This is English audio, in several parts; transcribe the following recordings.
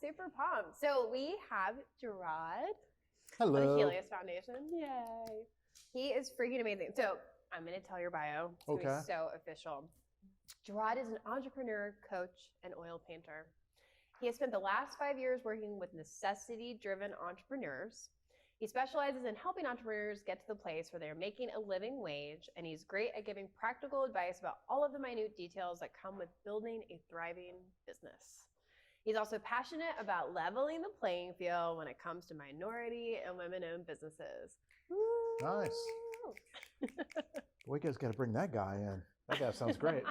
super pumped. So we have Geraud Hello. of the Helios Foundation. Yay. He is freaking amazing. So I'm going to tell your bio. It's going to be so official. Geraud is an entrepreneur, coach, and oil painter. He has spent the last 5 years working with necessity-driven entrepreneurs. He specializes in helping entrepreneurs get to the place where they're making a living wage, and he's great at giving practical advice about all of the minute details that come with building a thriving business. He's also passionate about leveling the playing field when it comes to minority and women-owned businesses. Woo! Nice. Boy, you guys got to bring that guy in. That guy sounds great.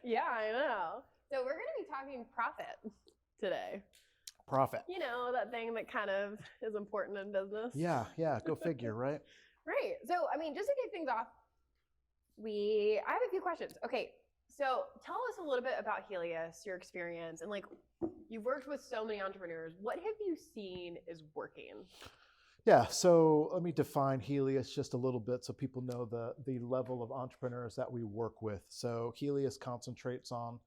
Yeah, I know. So we're going to be talking profit today. Profit. You know, that thing that kind of is important in business. Yeah, go figure, right? Right. So, I mean, just to kick things off, I have a few questions. Okay, so tell us a little bit about Helios, your experience, and like, you've worked with so many entrepreneurs. What have you seen is working? Yeah, so let me define Helios just a little bit so people know the level of entrepreneurs that we work with. So Helios concentrates on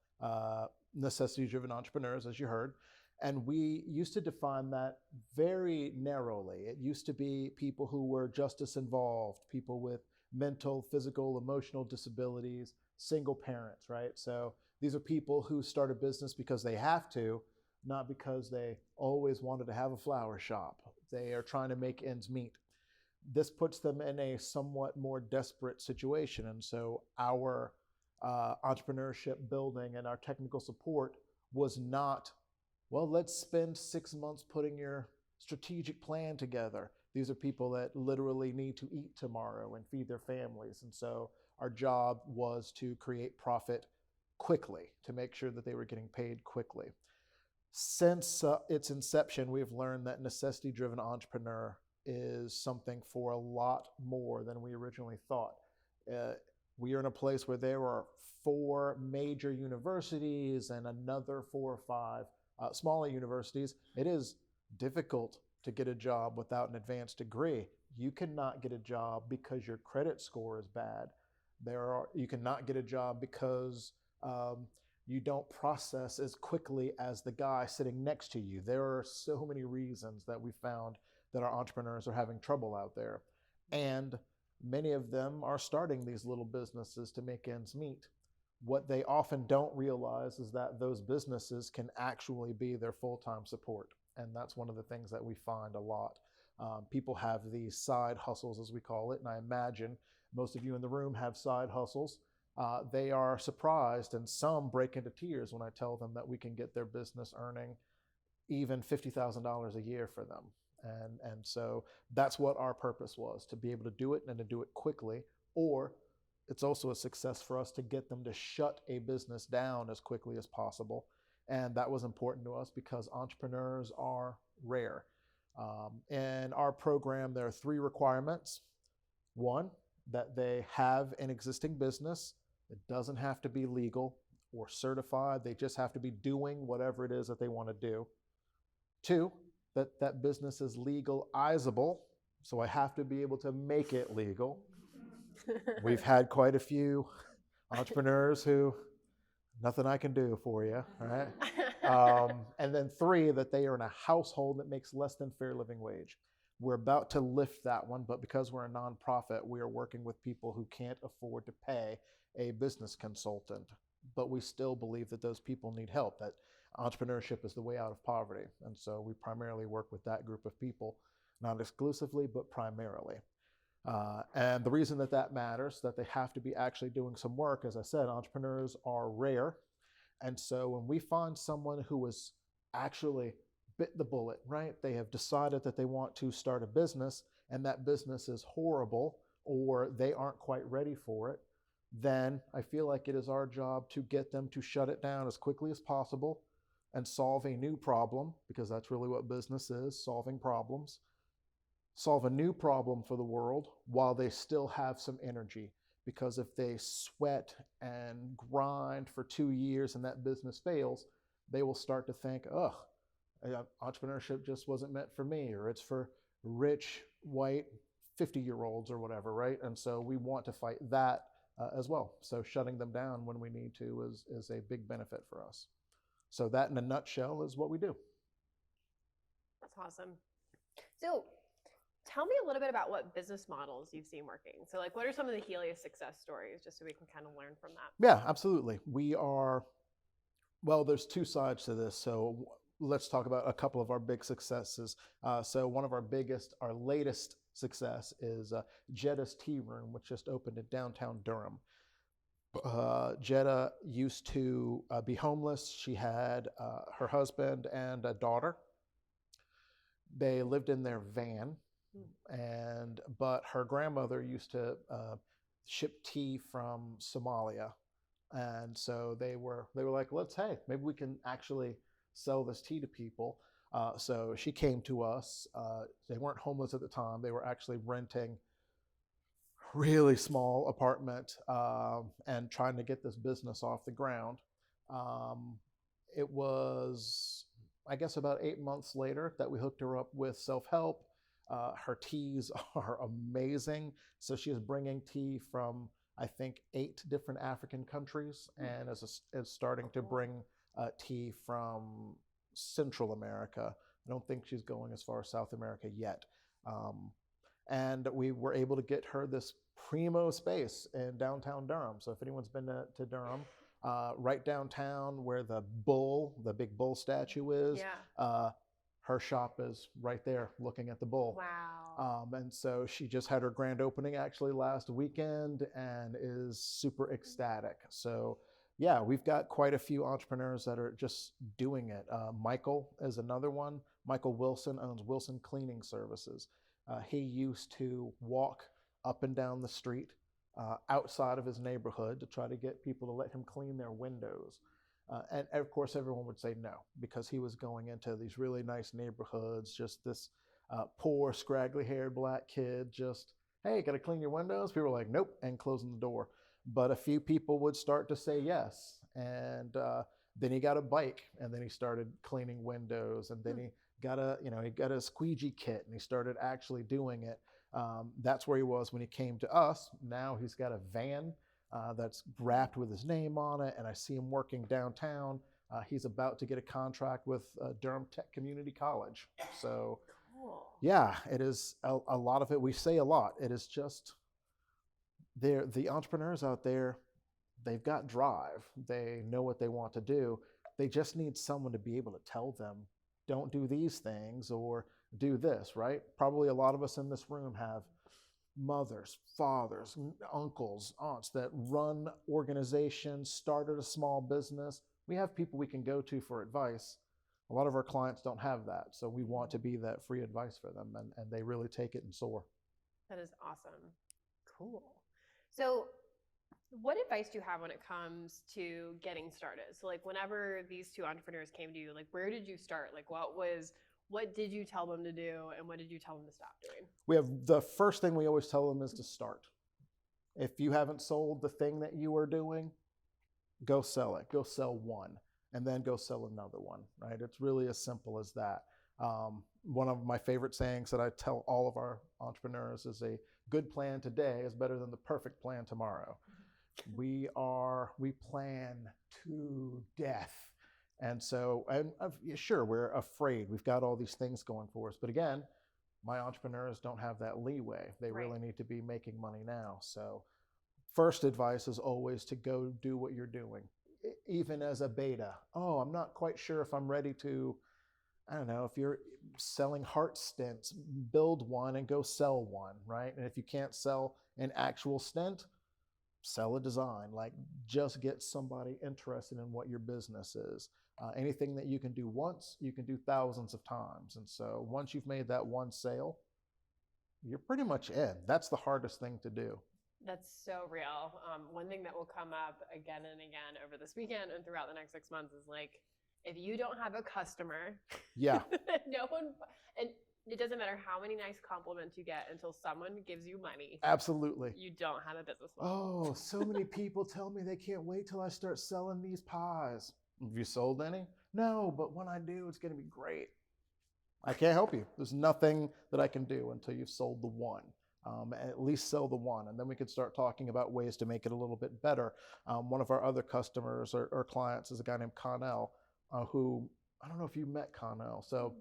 necessity-driven entrepreneurs, as you heard. And we used to define that very narrowly. It used to be people who were justice involved, people with mental, physical, emotional disabilities, single parents, right? So these are people who start a business because they have to, not because they always wanted to have a flower shop. They are trying to make ends meet. This puts them in a somewhat more desperate situation. And so our entrepreneurship building and our technical support was not, well, let's spend 6 months putting your strategic plan together. These are people that literally need to eat tomorrow and feed their families. And so our job was to create profit quickly, to make sure that they were getting paid quickly. Since its inception, we've learned that necessity-driven entrepreneur is something for a lot more than we originally thought. We are in a place where there are 4 major universities and another 4 or 5 smaller universities. It is difficult to get a job without an advanced degree. You cannot get a job because your credit score is bad. You cannot get a job because you don't process as quickly as the guy sitting next to you. There are so many reasons that we found that our entrepreneurs are having trouble out there. And many of them are starting these little businesses to make ends meet. What they often don't realize is that those businesses can actually be their full-time support. And that's one of the things that we find a lot. People have these side hustles, as we call it, and I imagine most of you in the room have side hustles. They are surprised, and some break into tears when I tell them that we can get their business earning even $50,000 a year for them. And so that's what our purpose was, to be able to do it and to do it quickly. Or it's also a success for us to get them to shut a business down as quickly as possible. And that was important to us because entrepreneurs are rare. In our program, there are 3 requirements. 1, that they have an existing business. It doesn't have to be legal or certified. They just have to be doing whatever it is that they want to do. 2, that that business is legalizable. So I have to be able to make it legal. We've had quite a few entrepreneurs who, nothing I can do for you, right? And then 3, that they are in a household that makes less than fair living wage. We're about to lift that one, but because we're a nonprofit, we are working with people who can't afford to pay a business consultant. But we still believe that those people need help, that entrepreneurship is the way out of poverty. And so we primarily work with that group of people, not exclusively, but primarily. And the reason that that matters, that they have to be actually doing some work, as I said, entrepreneurs are rare. And so when we find someone who is actually bit the bullet, right? They have decided that they want to start a business and that business is horrible or they aren't quite ready for it, then I feel like it is our job to get them to shut it down as quickly as possible and solve a new problem, because that's really what business is, solving problems. Solve a new problem for the world while they still have some energy. Because if they sweat and grind for 2 years and that business fails, they will start to think, ugh, entrepreneurship just wasn't meant for me, or it's for rich, white, 50-year-olds or whatever, right? And so we want to fight that as well. So shutting them down when we need to is a big benefit for us. So that in a nutshell is what we do. awesome. So tell me a little bit about what business models you've seen working. So like, what are some of the Helios success stories, just so we can kind of learn from that? Yeah, absolutely. Well, there's two sides to this. So let's talk about a couple of our big successes. So one of our latest success is Jetta's Tea Room, which just opened in downtown Durham. Jetta used to be homeless. She had her husband and a daughter. They lived in their van, but her grandmother used to ship tea from Somalia, and so they were like, maybe we can actually sell this tea to people. So she came to us. They weren't homeless at the time. They were actually renting really small apartment and trying to get this business off the ground. It was, I guess, about 8 months later that we hooked her up with self-help. Her teas are amazing. So she is bringing tea from, I think, 8 different African countries, and is starting to bring tea from Central America. I don't think she's going as far as South America yet. And we were able to get her this primo space in downtown Durham. So if anyone's been to Durham, right downtown where the big bull statue is, her shop is right there looking at the bull. Wow. And so she just had her grand opening actually last weekend and is super ecstatic. So yeah, we've got quite a few entrepreneurs that are just doing it. Michael is another one. Michael Wilson owns Wilson Cleaning Services. He used to walk up and down the street outside of his neighborhood to try to get people to let him clean their windows. And of course, everyone would say no, because he was going into these really nice neighborhoods, just this poor, scraggly-haired black kid, just, hey, got to clean your windows? People were like, nope, and closing the door. But a few people would start to say yes. And then he got a bike, and then he started cleaning windows, and then he got a squeegee kit, and he started actually doing it. That's where he was when he came to us. Now he's got a van that's wrapped with his name on it, and I see him working downtown. He's about to get a contract with Durham Tech Community College. So, cool. Yeah, it is a lot of it. We say a lot. It is just the entrepreneurs out there. They've got drive. They know what they want to do. They just need someone to be able to tell them, don't do these things or do this, right? Probably a lot of us in this room have mothers, fathers, uncles, aunts that run organizations, started a small business. We have people we can go to for advice. A lot of our clients don't have that. So we want to be that free advice for them, and they really take it and soar. That is awesome. Cool. So what advice do you have when it comes to getting started? So like whenever these two entrepreneurs came to you, like where did you start? Like what did you tell them to do, and what did you tell them to stop doing? We have the first thing we always tell them is to start. If you haven't sold the thing that you are doing, go sell it. Go sell one, and then go sell another one, right? It's really as simple as that. One of my favorite sayings that I tell all of our entrepreneurs is a good plan today is better than the perfect plan tomorrow. We plan to death. And so, sure, we're afraid. We've got all these things going for us. But again, my entrepreneurs don't have that leeway. They really need to be making money now. So first advice is always to go do what you're doing. Even as a beta. Oh, I'm not quite sure if I'm ready to, I don't know, if you're selling heart stents, build one and go sell one, right? And if you can't sell an actual stent, sell a design. Like, just get somebody interested in what your business is. Anything that you can do once, you can do thousands of times. And so once you've made that one sale, you're pretty much in. That's the hardest thing to do. That's so real. One thing that will come up again and again over this weekend and throughout the next 6 months is like, if you don't have a customer, no one, and it doesn't matter how many nice compliments you get until someone gives you money. Absolutely. You don't have a business model. Oh, so many people tell me they can't wait till I start selling these pies. Have you sold any? No, but when I do, it's going to be great. I can't help you. There's nothing that I can do until you've sold the one. At least sell the one, and then we could start talking about ways to make it a little bit better. One of our other customers or clients is a guy named Connell, who, I don't know if you met Connell. So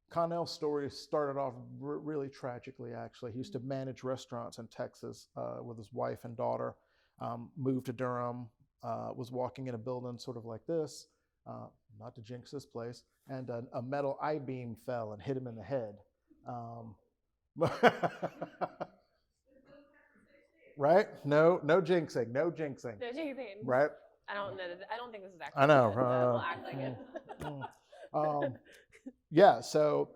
Connell's story started off really tragically, actually. He used to manage restaurants in Texas with his wife and daughter, moved to Durham, was walking in a building sort of like this, not to jinx this place, and a metal I-beam fell and hit him in the head. Right? No jinxing. No jinxing. Right? I don't think this is actually. I know. We'll act like it. Yeah. So,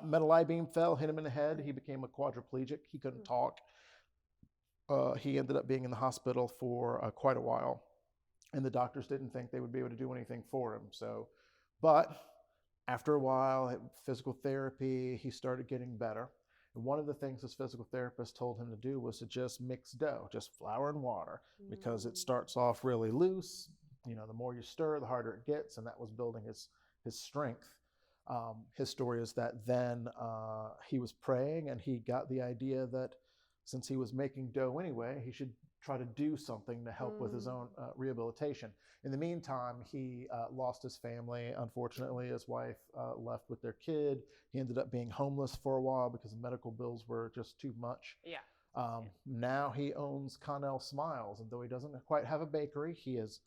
metal I-beam fell, hit him in the head. He became a quadriplegic. He couldn't talk. He ended up being in the hospital for quite a while, and the doctors didn't think they would be able to do anything for him. So, but after a while, physical therapy, he started getting better. And one of the things his physical therapist told him to do was to just mix dough, just flour and water, because it starts off really loose. You know, the more you stir, the harder it gets, and that was building his strength. His story is that then he was praying, and he got the idea that since he was making dough anyway, he should try to do something to help with his own rehabilitation. In the meantime, he lost his family. Unfortunately, his wife left with their kid. He ended up being homeless for a while because the medical bills were just too much. Yeah. Now he owns Connell Smiles, and though he doesn't quite have a bakery, he's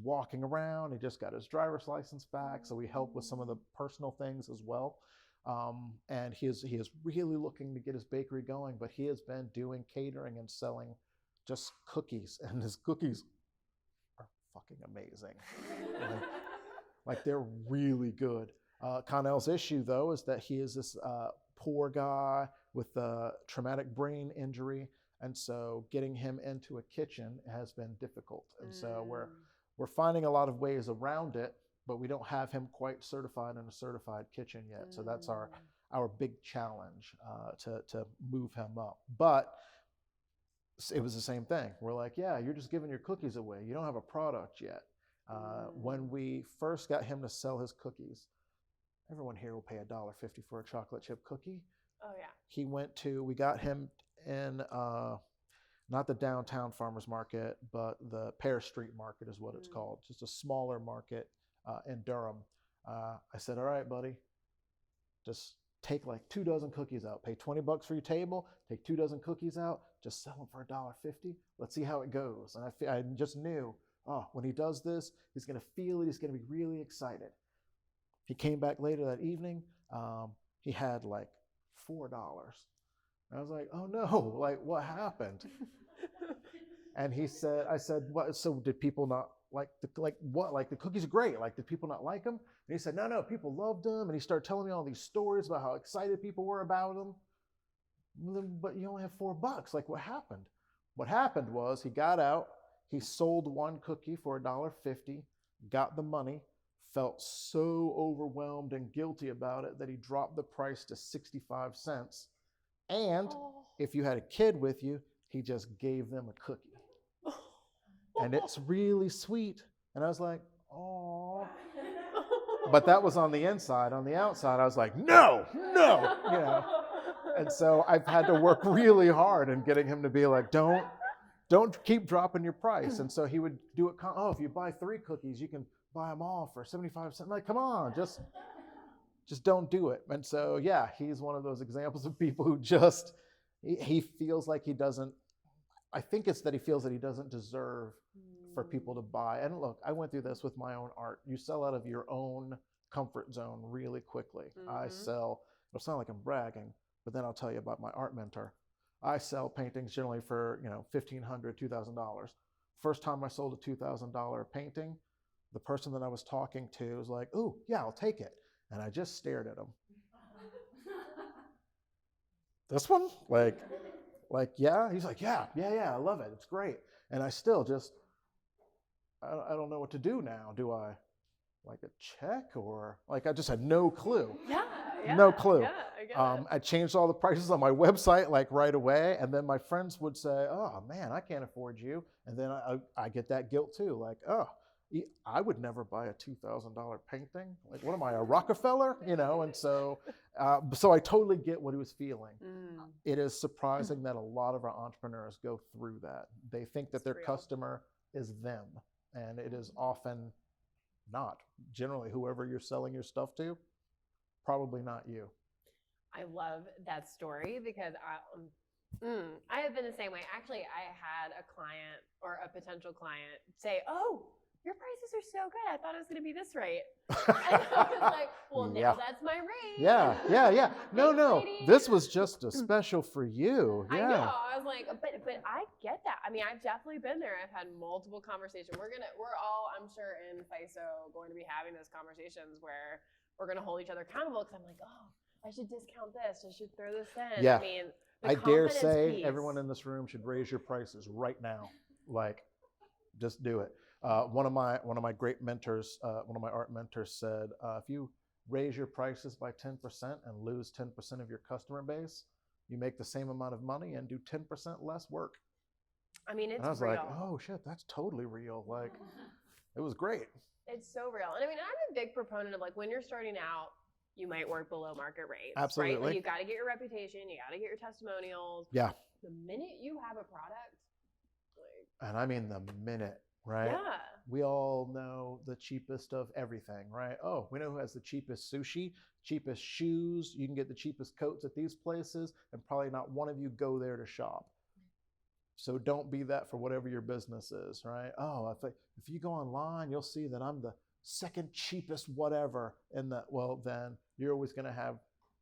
walking around. He just got his driver's license back, so we help with some of the personal things as well. And he is really looking to get his bakery going, but he has been doing catering and selling just cookies, and his cookies are fucking amazing. like they're really good. Connell's issue, though, is that he is this poor guy with a traumatic brain injury, and so getting him into a kitchen has been difficult. And so we're finding a lot of ways around it, but we don't have him quite certified in a certified kitchen yet. So that's our big challenge to move him up. But it was the same thing. We're like, yeah, you're just giving your cookies away. You don't have a product yet. When we first got him to sell his cookies, everyone here will pay $1.50 for a chocolate chip cookie. Oh, yeah. We got him in, not the downtown farmers market, but the Pear Street Market is what it's called. Just a smaller market in Durham. I said, all right, buddy, just take like 2 dozen cookies out. Pay $20 for your table. Take 2 dozen cookies out. Just sell them for $1.50. Let's see how it goes. And I just knew, when he does this, he's going to feel it. He's going to be really excited. He came back later that evening. He had like $4. And I was like, oh no, like what happened? And I said, what? So did people not like the cookies are great. Like, did people not like them? And he said, no, people loved them. And he started telling me all these stories about how excited people were about them. But you only have $4. Like, what happened? What happened was he got out, he sold one cookie for $1.50, got the money, felt so overwhelmed and guilty about it that he dropped the price to 65 cents. And if you had a kid with you, he just gave them a cookie. And it's really sweet. And I was like, oh. But that was on the inside. On the outside, I was like, no, you know. And so I've had to work really hard in getting him to be like, don't keep dropping your price. And so he would do it. If you buy 3 cookies, you can buy them all for 75 cents. Like, come on, just don't do it. And so, yeah, he's one of those examples of people who just, he feels like he doesn't, I think it's that he feels that he doesn't deserve for people to buy. And look, I went through this with my own art. You sell out of your own comfort zone really quickly. It'll sound like I'm bragging, but then I'll tell you about my art mentor. I sell paintings generally for, $1,500, $2,000. First time I sold a $2,000 painting, the person that I was talking to was like, "Oh, yeah, I'll take it." And I just stared at him. This one? Like, yeah? He's like, yeah, I love it. It's great. And I still just, I don't know what to do now. Do I like a check or like, I just had no clue. Yeah. No clue. Yeah, I get it. I changed all the prices on my website like right away. And then my friends would say, "Oh man, I can't afford you." And then I get that guilt too. Like, I would never buy a $2,000 painting. Like, what am I, a Rockefeller? And so I totally get what he was feeling. It is surprising that a lot of our entrepreneurs go through that. They think that their customer is them, and it is often not. Generally, whoever you're selling your stuff to, probably not you. I love that story because I have been the same way. Actually, I had a client or a potential client say, "Oh, your prices are so good. I thought it was going to be this rate." And I was like, "Well, now that's my rate." Yeah. No, Thanks, no. lady. This was just a special for you. Yeah. I know. I was like, but I get that. I mean, I've definitely been there. I've had multiple conversations. We're all, I'm sure, in FYSO going to be having those conversations where we're going to hold each other accountable because I'm like, oh, I should discount this. I should throw this in. Yeah. I mean, I dare say piece. everyone in this room should raise your prices right now. Like, just do it. One of my great mentors, one of my art mentors said, if you raise your prices by 10% and lose 10% of your customer base, you make the same amount of money and do 10% less work. I mean, it's and I was real. like, oh shit, that's totally real. Like, it was great. It's so real. And I mean, I'm a big proponent of like when you're starting out, you might work below market rates. Absolutely. Right? Like you got to get your reputation, you got to get your testimonials. Yeah. The minute you have a product, and I mean the minute, right? Yeah. We all know the cheapest of everything, right? Oh, we know who has the cheapest sushi, cheapest shoes. You can get the cheapest coats at these places, and probably not one of you go there to shop. So don't be that for whatever your business is, right? Oh, if you go online, you'll see that I'm the second cheapest whatever. Well, then you're always going to have,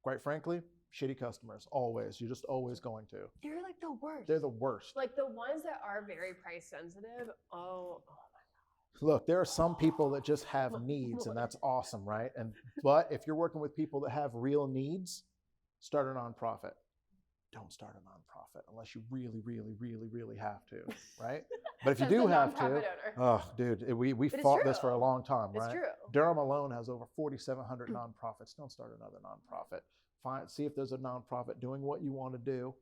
quite frankly, shitty customers. Always. You're just always going to. They're like the worst. They're the worst. Like the ones that are very price sensitive. Oh my God. Look, there are some people that just have needs, and that's awesome, right? But if you're working with people that have real needs, start a nonprofit. Don't start a nonprofit unless you really, really, really, really have to, right? But if you do have to, owner. Oh, dude, we fought this for a long time, right? It's true. Durham alone has over 4,700 nonprofits. Don't start another nonprofit. See if there's a nonprofit doing what you want to do,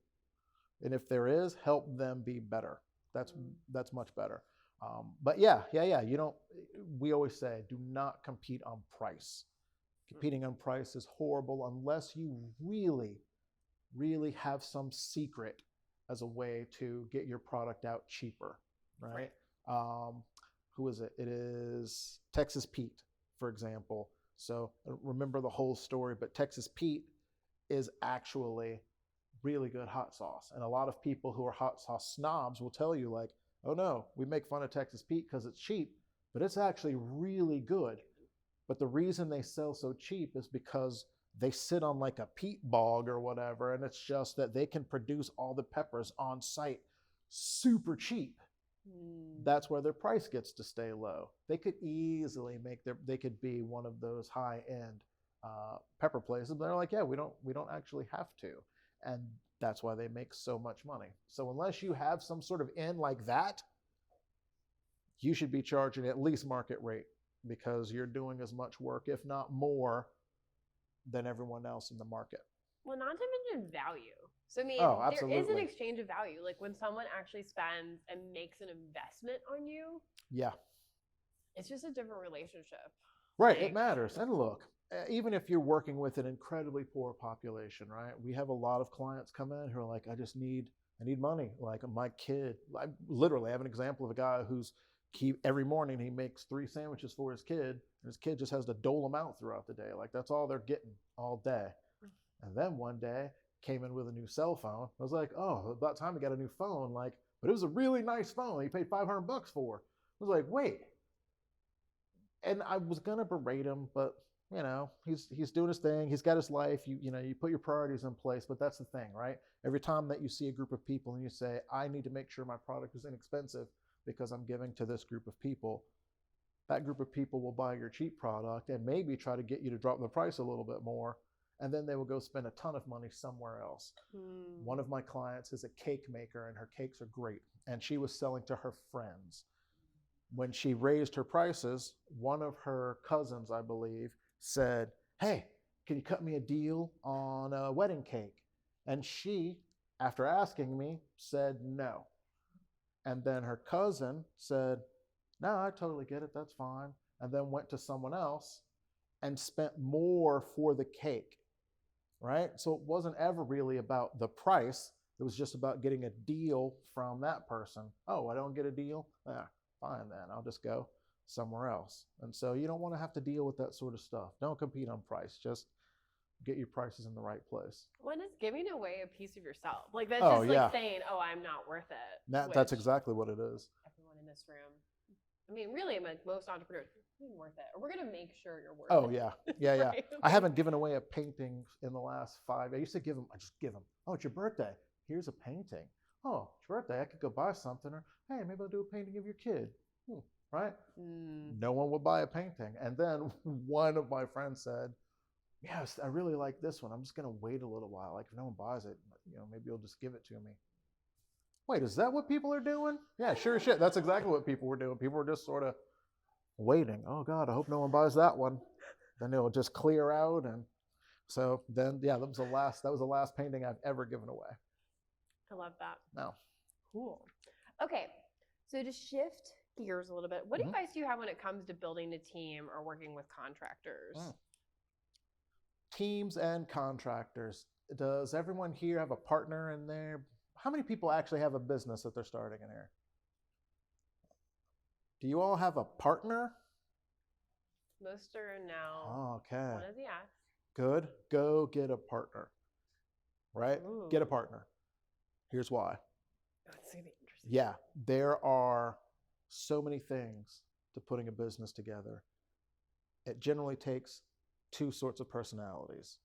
and if there is, help them be better. That's much better. But yeah. You don't. We always say, do not compete on price. Competing on price is horrible unless you really have some secret as a way to get your product out cheaper, right? Who is it? It is Texas Pete, for example. So I don't remember the whole story, but Texas Pete is actually really good hot sauce. And a lot of people who are hot sauce snobs will tell you like, oh no, we make fun of Texas Pete because it's cheap, but it's actually really good. But the reason they sell so cheap is because they sit on like a peat bog or whatever, and it's just that they can produce all the peppers on site super cheap. That's where their price gets to stay low. They could easily they could be one of those high-end pepper places, but they're like, yeah, we don't actually have to. And that's why they make so much money. So unless you have some sort of in like that, you should be charging at least market rate because you're doing as much work, if not more, than everyone else in the market. Well, not to mention value. So I mean, there is an exchange of value. Like when someone actually spends and makes an investment on you. Yeah. It's just a different relationship. Right. It matters. And look, even if you're working with an incredibly poor population, right? We have a lot of clients come in who are like, I need money. Like my kid, I have an example of a guy who's every morning he makes 3 sandwiches for his kid, and his kid just has to dole them out throughout the day. Like that's all they're getting all day. And then one day came in with a new cell phone. I was like, oh, about time he got a new phone. Like, but it was a really nice phone. He paid $500 for. I was like, wait. And I was gonna berate him, but you know, he's doing his thing. He's got his life. You put your priorities in place. But that's the thing, right? Every time that you see a group of people and you say, I need to make sure my product is inexpensive because I'm giving to this group of people, that group of people will buy your cheap product and maybe try to get you to drop the price a little bit more. And then they will go spend a ton of money somewhere else. One of my clients is a cake maker and her cakes are great. And she was selling to her friends. When she raised her prices, one of her cousins, I believe, said, hey, can you cut me a deal on a wedding cake? And she, after asking me, said no. And then her cousin said, no, I totally get it. That's fine. And then went to someone else and spent more for the cake, right? So it wasn't ever really about the price. It was just about getting a deal from that person. Oh, I don't get a deal? Fine then. I'll just go somewhere else. And so you don't want to have to deal with that sort of stuff. Don't compete on price. Just get your prices in the right place. When it's giving away a piece of yourself. Like that's Oh, just yeah. like saying, oh, I'm not worth it. That's exactly what it is. Everyone in this room. I mean, really, like most entrepreneurs, you're worth it. Or we're going to make sure you're worth it. Oh, yeah. Yeah, yeah. Right? I haven't given away a painting in the last 5. I used to I just give them. Oh, it's your birthday. Here's a painting. Oh, it's your birthday. I could go buy something. Or, hey, maybe I'll do a painting of your kid. Right? No one would buy a painting. And then one of my friends said, yes, I really like this one. I'm just going to wait a little while. Like if no one buys it, maybe you'll just give it to me. Wait, is that what people are doing? Yeah, sure shit. That's exactly what people were doing. People were just sort of waiting. Oh God, I hope no one buys that one. Then it'll just clear out. And so then, yeah, that was the last painting I've ever given away. I love that. No. Cool. Okay. So to shift gears a little bit, what advice do you have when it comes to building a team or working with contractors? Teams and contractors. Does everyone here have a partner in there? How many people actually have a business that they're starting in here? Do you all have a partner? Most are no. Oh, okay. One is yes. Good. Go get a partner. Right? Ooh. Get a partner. Here's why. That's going to be interesting. Yeah, there are so many things to putting a business together. It generally takes 2 sorts of personalities.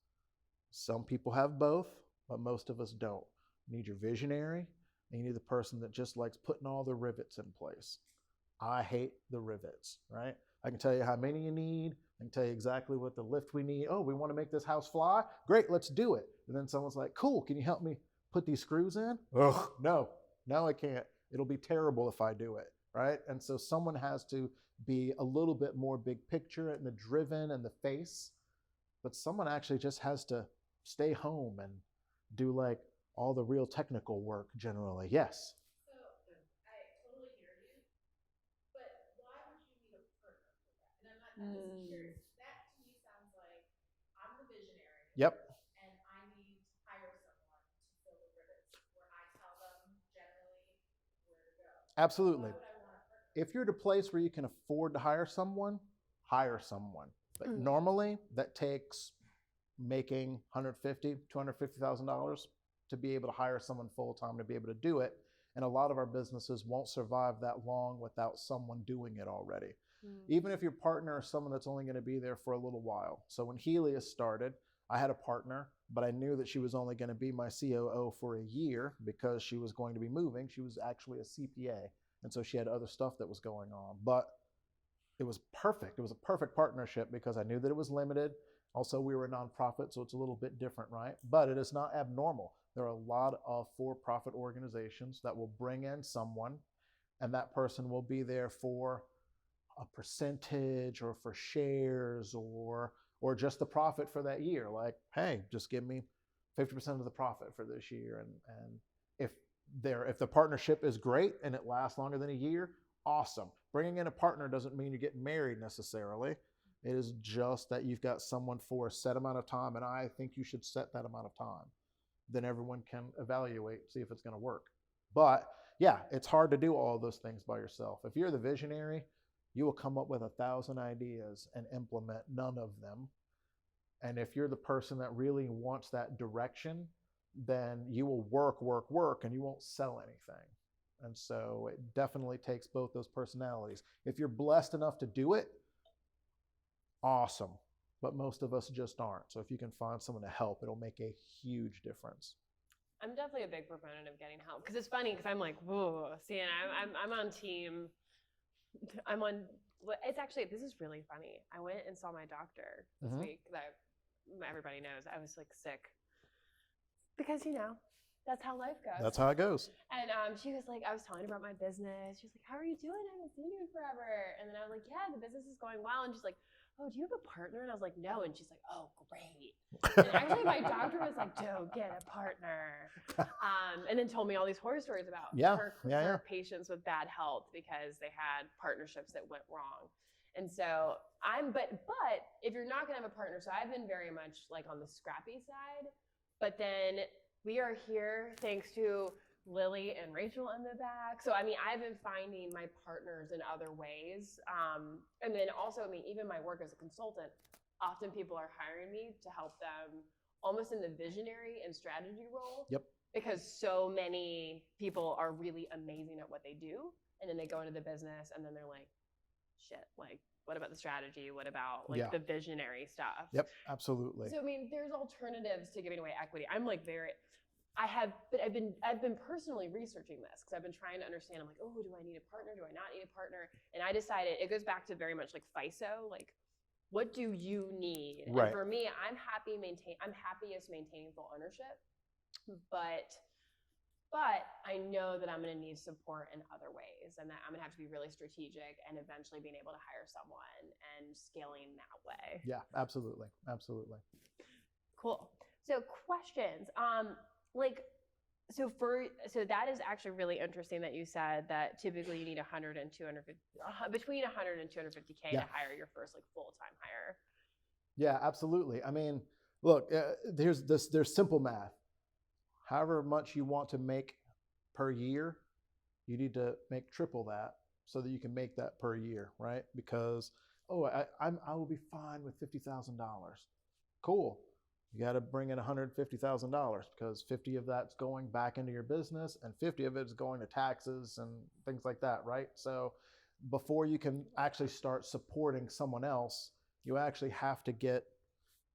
Some people have both, but most of us don't. You need your visionary, and you need the person that just likes putting all the rivets in place. I hate the rivets, right? I can tell you how many you need. I can tell you exactly what the lift we need. Oh, we want to make this house fly? Great, let's do it. And then someone's like, cool, can you help me put these screws in? Ugh, no, I can't. It'll be terrible if I do it, right? And so someone has to be a little bit more big picture and the driven and the face, but someone actually just has to stay home and do like all the real technical work generally. Yes. So I totally hear you, but why would you need a partner for that? And I'm just curious. That to me sounds like I'm the visionary. Yep. And I need to hire someone to fill the rivets where I tell them generally where to go. Absolutely. Why would I want a partner? If you're at a place where you can afford to hire someone, hire someone. But normally that takes making $150,000, $250,000 to be able to hire someone full-time to be able to do it. And a lot of our businesses won't survive that long without someone doing it already. Even if your partner is someone that's only going to be there for a little while. So when Helios started, I had a partner, but I knew that she was only going to be my COO for a year because she was going to be moving. She was actually a CPA. And so she had other stuff that was going on. But it was perfect. It was a perfect partnership because I knew that it was limited. Also, we were a nonprofit, so it's a little bit different, right? But it is not abnormal. There are a lot of for-profit organizations that will bring in someone, and that person will be there for a percentage or for shares or just the profit for that year. Like, hey, just give me 50% of the profit for this year. And if the partnership is great and it lasts longer than a year, awesome. Bringing in a partner doesn't mean you get married necessarily. It is just that you've got someone for a set amount of time, and I think you should set that amount of time. Then everyone can evaluate, see if it's going to work. But yeah, it's hard to do all those things by yourself. If you're the visionary, you will come up with 1,000 ideas and implement none of them. And if you're the person that really wants that direction, then you will work, and you won't sell anything. And so it definitely takes both those personalities. If you're blessed enough to do it, awesome. But most of us just aren't. So if you can find someone to help, it'll make a huge difference. I'm definitely a big proponent of getting help because it's funny because I'm like, whoa, see, and I'm on team. It's actually, this is really funny. I went and saw my doctor this week. Everybody knows I was like sick because, that's how life goes. That's how it goes. And she was like, I was telling her about my business. She was like, how are you doing? I haven't seen you in forever. And then I was like, yeah, the business is going well. And she's like, oh, do you have a partner? And I was like, no. And she's like, oh, great. And actually, my doctor was like, don't get a partner. And then told me all these horror stories about her patients with bad health because they had partnerships that went wrong. And so but if you're not going to have a partner, so I've been very much like on the scrappy side, but then we are here thanks to Lily and Rachel in the back. So, I've been finding my partners in other ways. And then also, even my work as a consultant, often people are hiring me to help them almost in the visionary and strategy role. Yep. Because so many people are really amazing at what they do, and then they go into the business, and then they're like, shit, like, what about the strategy? What about like the visionary stuff? Yep, absolutely. So I mean, there's alternatives to giving away equity. I'm like I've been personally researching this because I've been trying to understand. I'm like, oh, do I need a partner? Do I not need a partner? And I decided it goes back to very much like FYSO, like, what do you need? Right. And for me, I'm happiest maintaining full ownership, but I know that I'm going to need support in other ways, and that I'm going to have to be really strategic and eventually being able to hire someone and scaling that way. Yeah, absolutely. Absolutely. Cool. So questions. So that is actually really interesting that you said that typically you need 100 and 250, between 100 and 250K to hire your first like full-time hire. Yeah, absolutely. I mean, look, there's simple math. However much you want to make per year, you need to make triple that so that you can make that per year, right? Because, I will be fine with $50,000. Cool. You got to bring in $150,000 because 50 of that's going back into your business and 50 of it is going to taxes and things like that, right? So before you can actually start supporting someone else, you actually have to get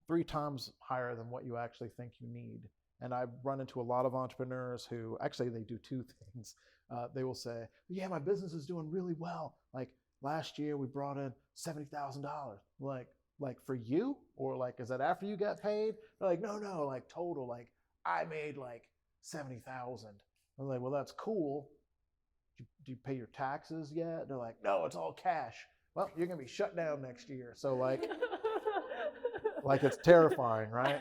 3 times higher than what you actually think you need. And I've run into a lot of entrepreneurs who actually they do 2 things. They will say, yeah, my business is doing really well. Like last year we brought in $70,000. Like for you, or like, is that after you got paid? They're like, no, like total, like I made like 70,000. I'm like, well, that's cool. Do you pay your taxes yet? They're like, no, it's all cash. Well, you're gonna be shut down next year. So like it's terrifying, right?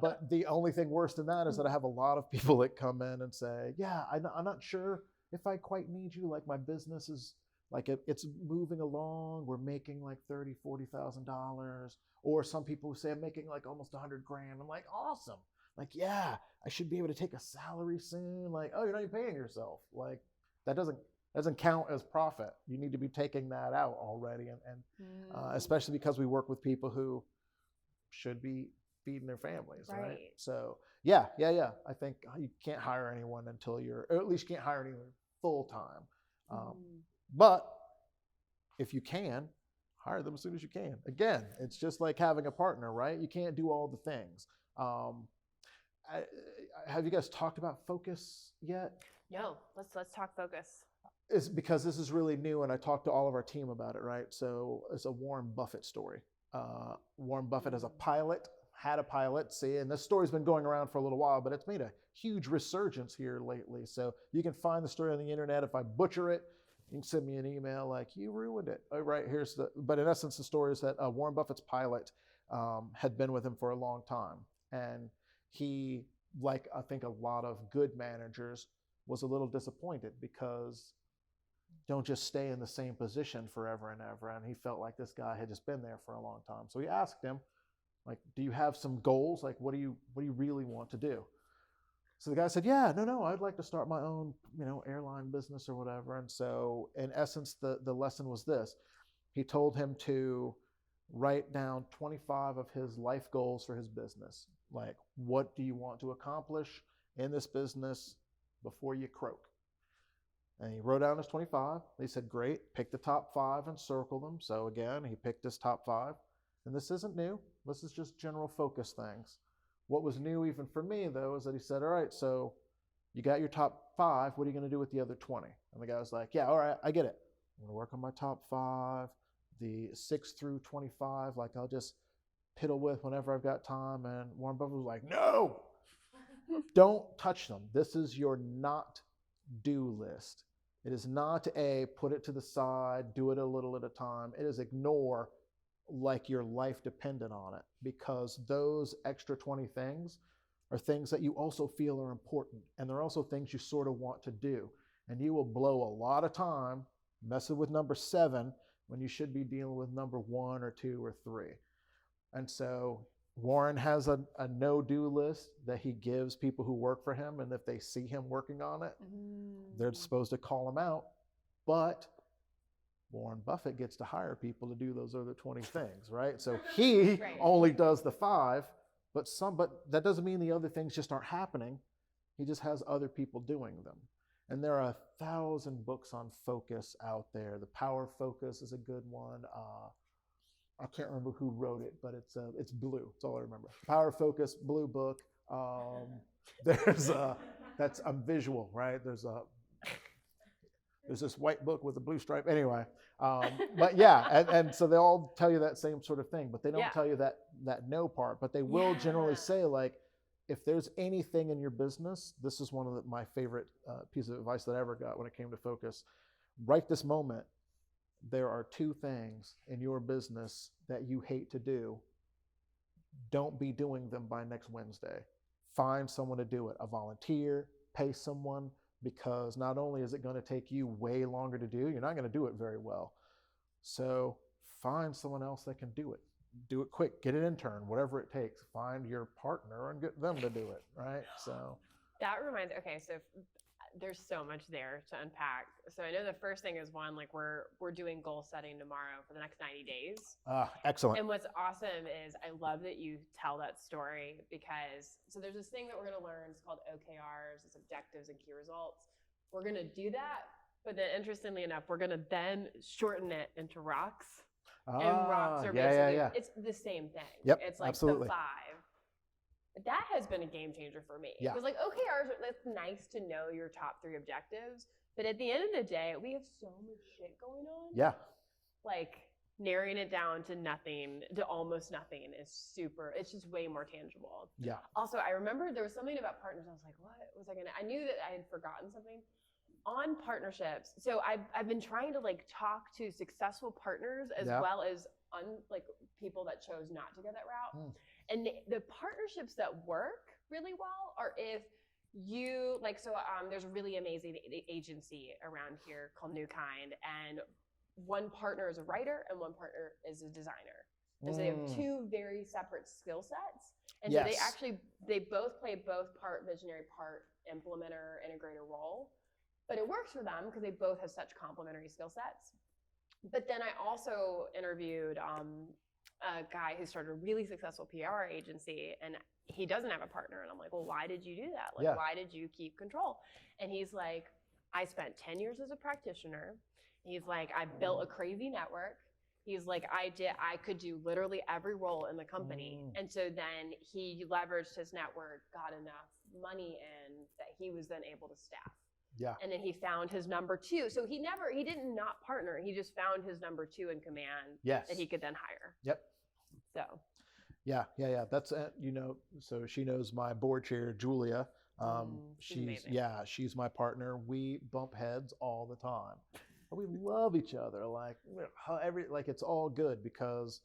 But the only thing worse than that is that I have a lot of people that come in and say, yeah, I'm not sure if I quite need you. Like my business is like it's moving along. We're making like $30,000, $40,000. Or some people who say I'm making like almost $100,000. I'm like, awesome. Like, yeah, I should be able to take a salary soon. Like, oh, you're not even paying yourself. Like that doesn't count as profit. You need to be taking that out already. And especially because we work with people who should be feeding their families, right? So yeah. I think you can't hire anyone until or at least you can't hire anyone full time. But if you can, hire them as soon as you can. Again, it's just like having a partner, right? You can't do all the things. Have you guys talked about focus yet? No, let's talk focus. It's because this is really new, and I talked to all of our team about it, right? So it's a Warren Buffett story. Warren Buffett has had a pilot, and this story's been going around for a little while, but it's made a huge resurgence here lately. So you can find the story on the internet. If I butcher it, you can send me an email like, you ruined it. Oh, right, but in essence, the story is that Warren Buffett's pilot had been with him for a long time. And he, like I think a lot of good managers, was a little disappointed because don't just stay in the same position forever and ever. And he felt like this guy had just been there for a long time. So he asked him, like, do you have some goals? Like, what do you really want to do? So the guy said, yeah, no, I'd like to start my own, airline business or whatever. And so in essence, the lesson was this. He told him to write down 25 of his life goals for his business. Like, what do you want to accomplish in this business before you croak? And he wrote down his 25. They said, great, pick the top 5 and circle them. So again, he picked his top 5. And this isn't new. This is just general focus things. What was new even for me, though, is that he said, all right, so you got your top 5. What are you going to do with the other 20? And the guy was like, yeah, all right, I get it. I'm going to work on my top 5, the 6 through 25. Like, I'll just piddle with whenever I've got time. And Warren Buffett was like, no, don't touch them. This is your not-do list. It is not put it to the side, do it a little at a time. It is ignore like your life depended on it, because those extra 20 things are things that you also feel are important, and they're also things you sort of want to do. And you will blow a lot of time messing with number 7 when you should be dealing with number 1 or 2 or 3. And so Warren has a no-do list that he gives people who work for him, and if they see him working on it, they're supposed to call him out. But Warren Buffett gets to hire people to do those other 20 things, right? So he Right. only does the 5, but that doesn't mean the other things just aren't happening. He just has other people doing them. And there are 1,000 books on focus out there. The Power Focus is a good one. I can't remember who wrote it, but it's blue. That's all I remember. Power Focus, blue book. I'm visual, right? There's this white book with a blue stripe. Anyway, but yeah, and so they all tell you that same sort of thing, but they don't tell you that no part. But they will generally say, like, if there's anything in your business, this is one of my favorite pieces of advice that I ever got when it came to focus. Right this moment, there are 2 things in your business that you hate to do. Don't be doing them by next Wednesday. Find someone to do it, a volunteer, pay someone, because not only is it going to take you way longer to do, you're not going to do it very well. So find someone else that can do it. Do it quick, get an intern, whatever it takes. Find your partner and get them to do it, right? So that reminds, okay, so there's so much there to unpack. So I know the first thing is one, like we're doing goal setting tomorrow for the next 90 days. Excellent. And what's awesome is I love that you tell that story, because so there's this thing that we're going to learn. It's called OKRs, it's objectives and key results. We're going to do that, but then interestingly enough, we're going to then shorten it into rocks. And rocks are basically, it's the same thing. Yep, it's like absolutely. the 5. That has been a game changer for me. Yeah. Because like OKRs, it's nice to know your top 3 objectives, but at the end of the day, we have so much shit going on. Yeah. Like narrowing it down to nothing, to almost nothing is super, it's just way more tangible. Yeah. Also, I remember there was something about partners. I was like, what was I gonna, I knew that I had forgotten something on partnerships. So I've been trying to like talk to successful partners as well as like people that chose not to go that route. And the partnerships that work really well are if you like, so there's a really amazing agency around here called New Kind, and one partner is a writer and one partner is a designer. And so they have 2 very separate skill sets. And so they both play both part visionary, part implementer, integrator role. But it works for them because they both have such complementary skill sets. But then I also interviewed a guy who started a really successful PR agency, and he doesn't have a partner. And I'm like, well, why did you do that? Like, why did you keep control? And he's like, I spent 10 years as a practitioner. He's like, I built a crazy network. He's like, I could do literally every role in the company. And so then he leveraged his network, got enough money in that he was then able to staff. Yeah. And then he found his number 2. So he didn't not partner. He just found his number 2 in command that he could then hire. Yep. So. Yeah. That's, so she knows my board chair, Julia. She's my partner. We bump heads all the time. We love each other. Like it's all good, because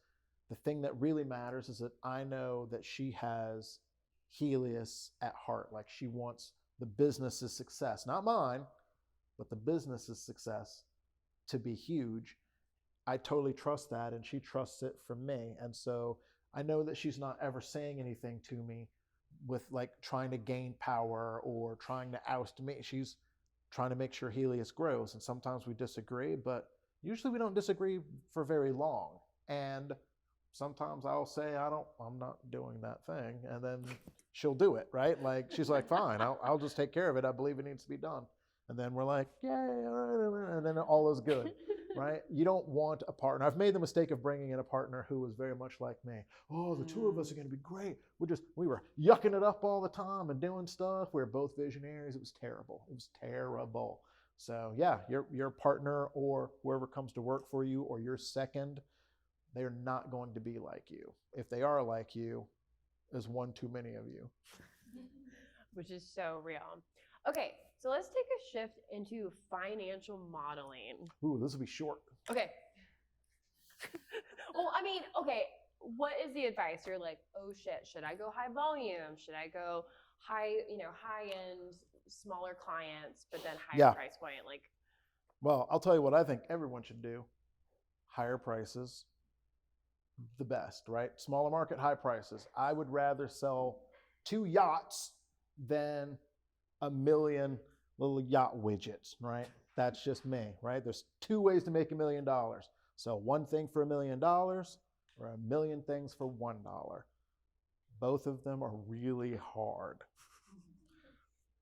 the thing that really matters is that I know that she has Helios at heart. Like she wants the business's success, not mine, but the business's success to be huge. I totally trust that, and she trusts it from me. And so I know that she's not ever saying anything to me with like trying to gain power or trying to oust me. She's trying to make sure Helios grows. And sometimes we disagree, but usually we don't disagree for very long. And sometimes I'll say, I'm not doing that thing. And then she'll do it, right? Like, she's like, fine, I'll just take care of it. I believe it needs to be done. And then we're like, yay, and then all is good, right? You don't want a partner. I've made the mistake of bringing in a partner who was very much like me. Oh, the 2 of us are going to be great. We were yucking it up all the time and doing stuff. We were both visionaries. It was terrible. It was terrible. So yeah, your partner or whoever comes to work for you or your second, they're not going to be like you. If they are like you, there's one too many of you. Which is so real. Okay, so let's take a shift into financial modeling. Ooh, this will be short. Okay. Well, I mean, okay, what is the advice? You're like, oh shit, should I go high volume? Should I go high end, smaller clients, but then higher price point? Like, well, I'll tell you what I think everyone should do. Higher prices, the best, right? Smaller market, high prices. I would rather sell 2 yachts than 1 million little yacht widgets, right? That's just me, right? There's two ways to make $1 million. Sell one thing for $1 million or a million things for $1. Both of them are really hard.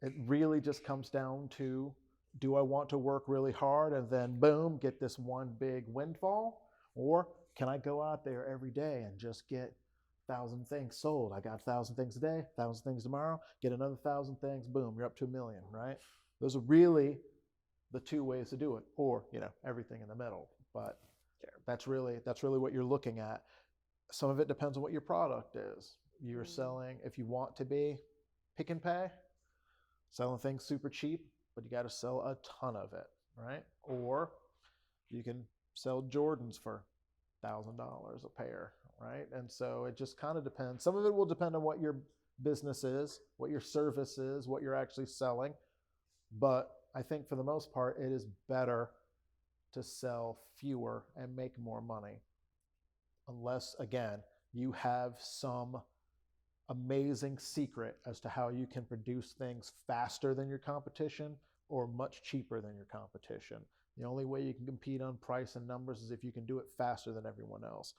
It really just comes down to, do I want to work really hard and then boom, get this one big windfall? Or can I go out there every day and just get 1,000 things sold? I got 1,000 things a day, 1,000 things tomorrow, get another 1,000 things, boom, you're up to $1 million, right? Those are really the two ways to do it, or everything in the middle. But Sure. that's really what you're looking at. Some of it depends on what your product is. You're selling, if you want to be pick and pay, selling things super cheap, but you got to sell a ton of it, right? Or you can sell Jordans for $1,000 a pair, right? And so it just kind of depends. Some of it will depend on what your business is, what your service is, what you're actually selling. But I think for the most part, it is better to sell fewer and make more money. Unless, again, you have some amazing secret as to how you can produce things faster than your competition or much cheaper than your competition. The only way you can compete on price and numbers is if you can do it faster than everyone else.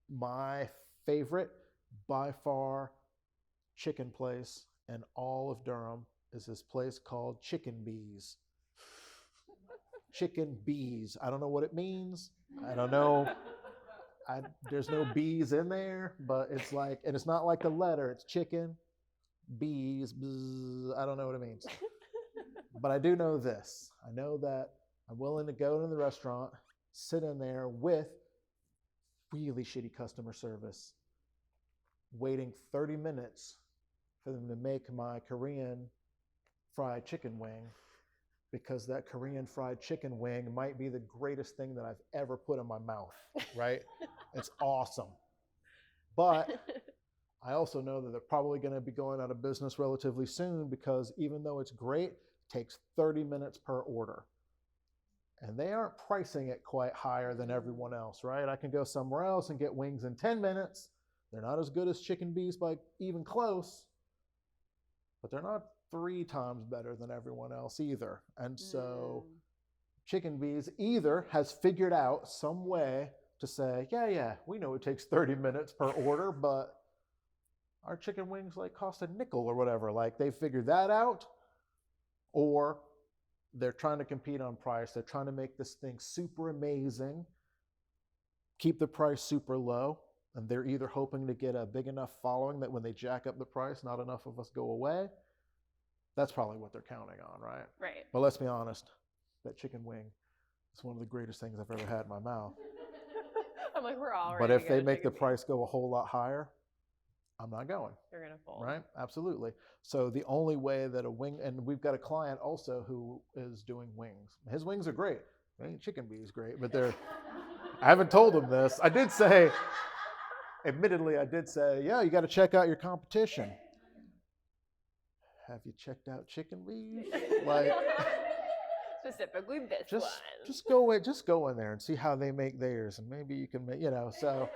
My favorite, by far, chicken place in all of Durham is this place called Chicken Bees. Chicken Bees. I don't know what it means. I don't know. There's no bees in there, but it's like, and it's not like the letter, it's chicken, bees, bzz, I don't know what it means. But I do know this. I know that I'm willing to go to the restaurant, sit in there with really shitty customer service, waiting 30 minutes for them to make my Korean fried chicken wing, because that Korean fried chicken wing might be the greatest thing that I've ever put in my mouth, right? It's awesome. But I also know that they're probably going to be going out of business relatively soon, because even though it's great, it takes 30 minutes per order. And they aren't pricing it quite higher than everyone else, right? I can go somewhere else and get wings in 10 minutes. They're not as good as Chicken Bees by even close, but they're not 3 times better than everyone else either. And so Chicken Bees either has figured out some way to say, yeah, we know it takes 30 minutes per order, but our chicken wings cost $0.05 or whatever. They figured that out, or they're trying to compete on price. They're trying to make this thing super amazing, keep the price super low, and they're either hoping to get a big enough following that when they jack up the price, not enough of us go away. That's probably what they're counting on, right? Right. But let's be honest, that chicken wing is one of the greatest things I've ever had in my mouth. I'm like, we're all But if they make the price go a whole lot higher, I'm not going. You're going to fold. Right? Absolutely. So the only way that a wing, and we've got a client also who is doing wings. His wings are great. Chicken Bees great, but I haven't told him this. Admittedly, I did say, yeah, you got to check out your competition. Have you checked out Chicken Bees? Specifically this one. Just go in there and see how they make theirs, and maybe you can make, so.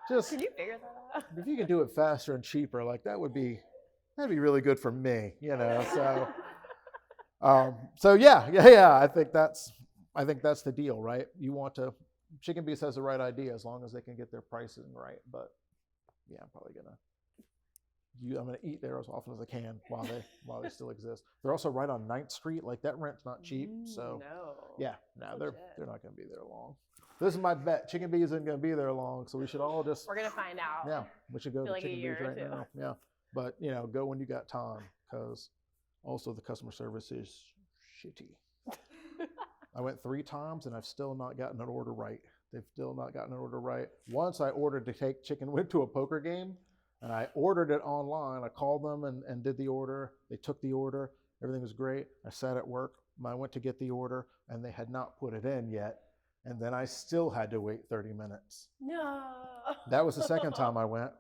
Can you figure that out? If you can do it faster and cheaper, that'd be really good for me, So, so yeah. I think that's the deal, right? You want to. Chicken Bees has the right idea as long as they can get their pricing right. But yeah, I'm probably I'm gonna eat there as often as I can while they still exist. They're also right on 9th Street. That rent's not cheap. So they're not gonna be there long. This is my bet. Chicken Bees isn't gonna be there long, so we should all just. We're gonna find out. Yeah, we should go to Chicken Bees right now. Yeah, but go when you got time, because also the customer service is shitty. I went 3 times and I've still not gotten an order right. They've still not gotten an order right. Once I ordered to take chicken went to a poker game, and I ordered it online. I called them and did the order. They took the order. Everything was great. I sat at work. I went to get the order, and they had not put it in yet. And then I still had to wait 30 minutes. No. That was the second time I went.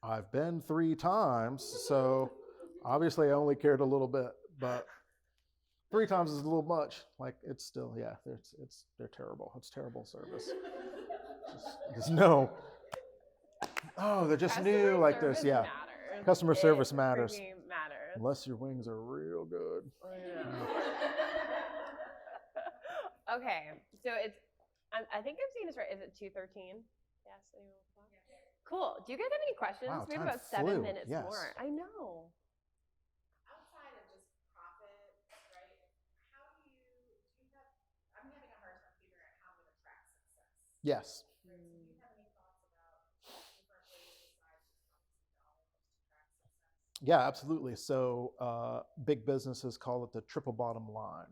I've been 3 times, so obviously I only cared a little bit, but 3 times is a little much. It's still, they're terrible. It's terrible service. There's no, they're just new. Customer service matters. dangerous. Unless your wings are real good. Okay, so it's, I think I've seen this right. Is it 2:13? Yes. Anyone with clock? Cool. Do you guys have any questions? Wow, We have time about 7 flew. minutes Yes. more. I know. Outside of just profit, right? How do you have, I'm having a hard time figuring out how to attract success. Yes. Right? So do you have any thoughts about different ways besides just focusing dollars to attract success? Yeah, absolutely. So big businesses call it the triple bottom line.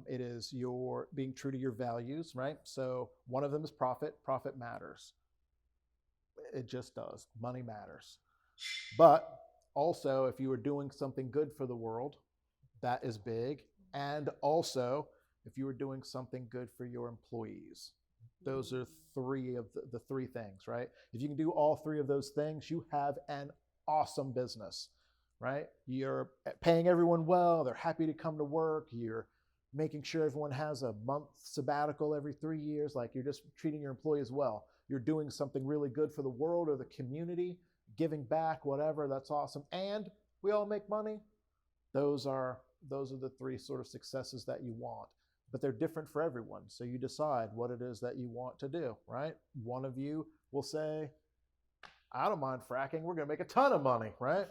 It is your being true to your values, right? So one of them is profit. Profit matters. It just does. Money matters. But also, if you are doing something good for the world, that is big. And also, if you are doing something good for your employees, those are three of the three things, right? If you can do all three of those things, you have an awesome business, right? You're paying everyone well. They're happy to come to work. You're making sure everyone has a month sabbatical every 3 years. Like, you're just treating your employees well. You're doing something really good for the world or the community, giving back, whatever. That's awesome. And we all make money. Those are the three sort of successes that you want. But they're different for everyone. So you decide what it is that you want to do, right? One of you will say, I don't mind fracking. We're going to make a ton of money, right?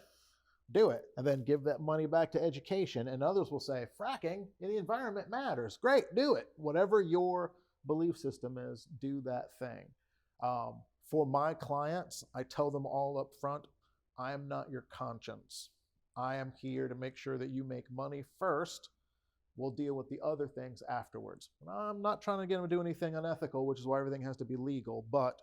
Do it. And then give that money back to education. And others will say, fracking in the environment matters. Great, do it. Whatever your belief system is, do that thing. For my clients, I tell them all up front, I am not your conscience. I am here to make sure that you make money first. We'll deal with the other things afterwards. I'm not trying to get them to do anything unethical, which is why everything has to be legal. But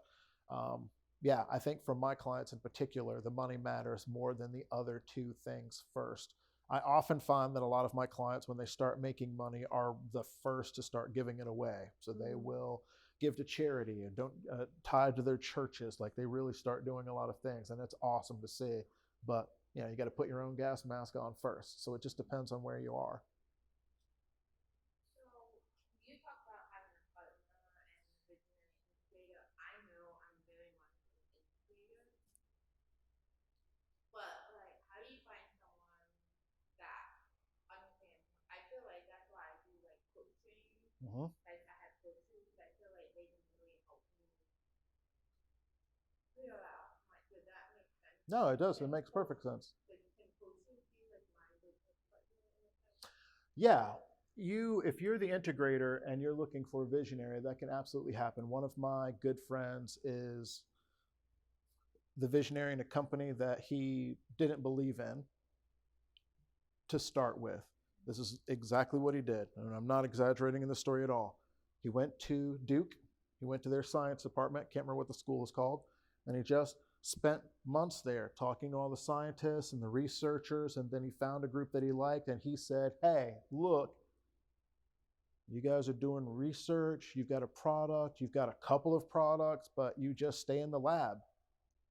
yeah, I think for my clients in particular, the money matters more than the other two things first. I often find that a lot of my clients, when they start making money, are the first to start giving it away. So they will give to charity and don't tie to their churches. Like, they really start doing a lot of things, and it's awesome to see. But you got to put your own gas mask on first. So it just depends on where you are. So you talk about having a partner and visionary incubator. I know I'm very much an incubator, but like, how do you find someone that understands? I feel like that's why I do like coaching. Like, I have coaches because I feel like they can really help me figure out. Like, does that make sense? No, it does. It makes perfect sense. Like, can coaches be like my business partner in a sense? Yeah, if you're the integrator and you're looking for a visionary, that can absolutely happen. One of my good friends is the visionary in a company that he didn't believe in to start with. This is exactly what he did, and I'm not exaggerating in the story at all. He went to Duke, he went to their science department, can't remember what the school is called, and he just spent months there talking to all the scientists and the researchers, and then he found a group that he liked, and he said, hey, look, you guys are doing research, you've got a product, you've got a couple of products, but you just stay in the lab.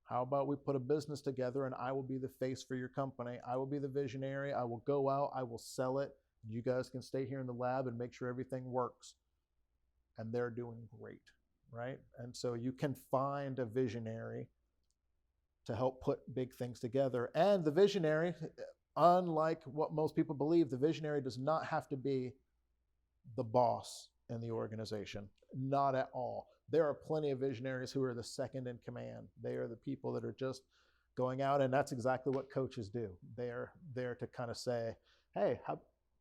How about we put a business together and I will be the face for your company. I will be the visionary. I will go out, I will sell it. You guys can stay here in the lab and make sure everything works. And they're doing great, right? And so you can find a visionary to help put big things together. And the visionary, unlike what most people believe, the visionary does not have to be the boss in the organization. Not at all. There are plenty of visionaries who are the second in command. They are the people that are just going out, and that's exactly what coaches do. They're there to kind of say, hey,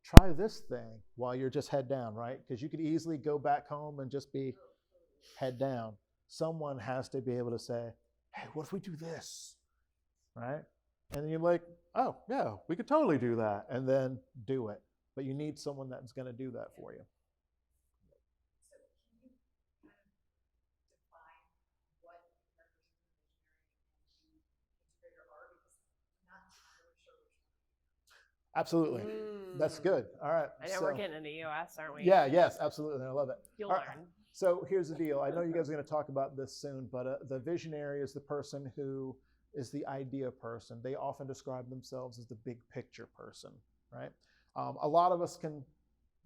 try this thing while you're just head down, right? Because you could easily go back home and just be head down. Someone has to be able to say, hey, what if we do this, right? And then you're like, oh, yeah, we could totally do that, and then do it. But you need someone that's going to do that for you. So can you kind of define what members of the visionary and the integrator are? Because I'm not entirely sure which one. Absolutely. That's good. All right. I know we're getting into the US, aren't we? Yeah, yes, absolutely. I love it. You'll All right. learn. So here's the deal. I know you guys are going to talk about this soon, but the visionary is the person who is the idea person. They often describe themselves as the big picture person, right? A lot of us can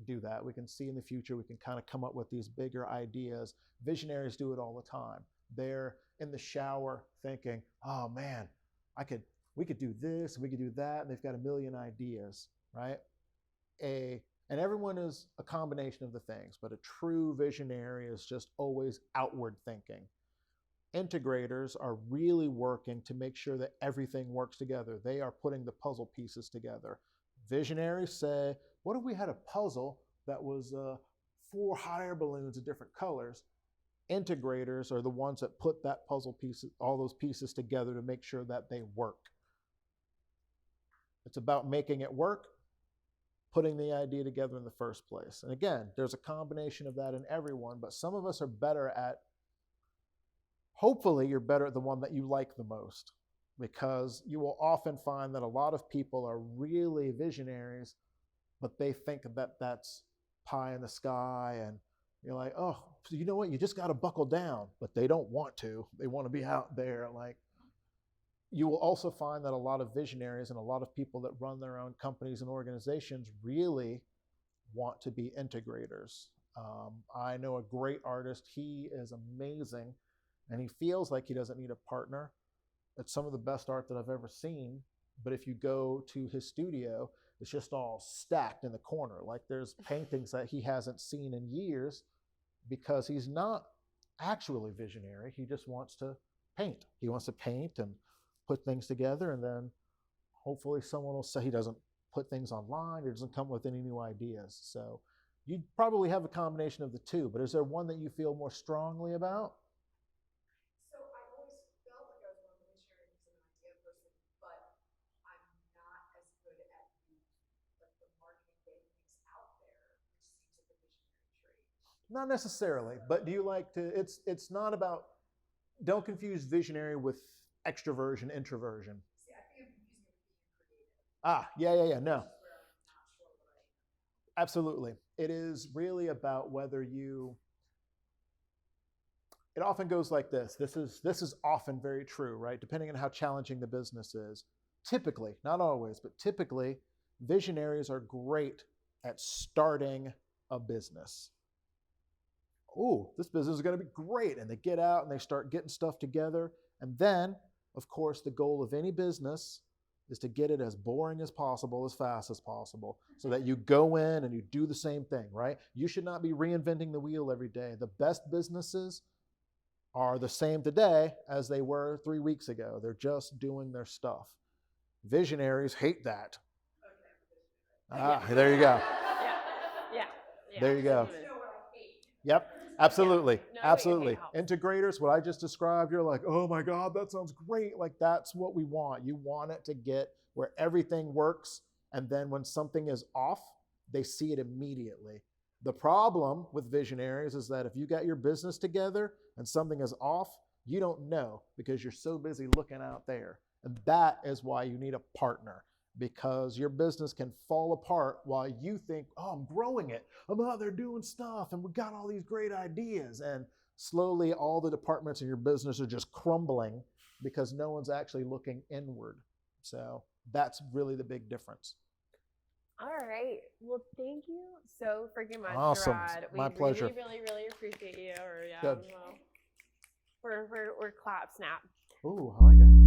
do that. We can see in the future. We can kind of come up with these bigger ideas. Visionaries do it all the time. They're in the shower thinking, oh man, I could we could do this, and we could do that, and they've got a million ideas, right? And everyone is a combination of the things, but a true visionary is just always outward thinking. Integrators are really working to make sure that everything works together. They are putting the puzzle pieces together. Visionaries say, what if we had a puzzle that was 4 hot air balloons of different colors? Integrators are the ones that put that puzzle pieces, all those pieces together to make sure that they work. It's about making it work, putting the idea together in the first place. And again, there's a combination of that in everyone, but some of us are better at, hopefully you're better at the one that you like the most, because you will often find that a lot of people are really visionaries, but they think that that's pie in the sky, and you're like, oh, so you know what? You just got to buckle down, but they don't want to. They want to be out there. Like, you will also find that a lot of visionaries and a lot of people that run their own companies and organizations really want to be integrators. I know a great artist. He is amazing, and he feels like he doesn't need a partner. It's some of the best art that I've ever seen. But if you go to his studio, it's just all stacked in the corner. Like, there's paintings that he hasn't seen in years because he's not actually visionary. He just wants to paint. He wants to paint and put things together, and then hopefully someone will say he doesn't put things online. He doesn't come with any new ideas. So you probably have a combination of the two, but is there one that you feel more strongly about? So I've always felt like I was more of a visionary because I'm an idea person, but I'm not as good at the marketing, getting things out there, which seems like a visionary trait. Not necessarily, but do you like to, it's not about, don't confuse visionary with extroversion, introversion. See, I think I'm confusing it with being creative. Yeah, no. Which is where I'm not sure what I am. Absolutely. It is really about whether you, it often goes like this. This is often very true, right? Depending on how challenging the business is. Typically, not always, but typically, visionaries are great at starting a business. Oh, this business is going to be great. And they get out and they start getting stuff together. And then, of course, the goal of any business is to get it as boring as possible, as fast as possible, so that you go in and you do the same thing, right? You should not be reinventing the wheel every day. The best businesses are the same today as they were 3 weeks ago. They're just doing their stuff. Visionaries hate that. There you go. Yeah. There you go. You know what I hate. Yep, absolutely, Yeah. No, absolutely. it helps. Integrators, what I just described, you're like, oh my God, that sounds great. Like, that's what we want. You want it to get where everything works, and then when something is off, they see it immediately. The problem with visionaries is that if you got your business together and something is off, you don't know because you're so busy looking out there. And that is why you need a partner, because your business can fall apart while you think, oh, I'm growing it. I'm out there doing stuff and we got all these great ideas. And slowly all the departments in your business are just crumbling because no one's actually looking inward. So that's really the big difference. All right. Well, thank you so freaking much, Awesome. Geraud. My pleasure. Really appreciate you. Good. We're clap snap. Ooh, I like it.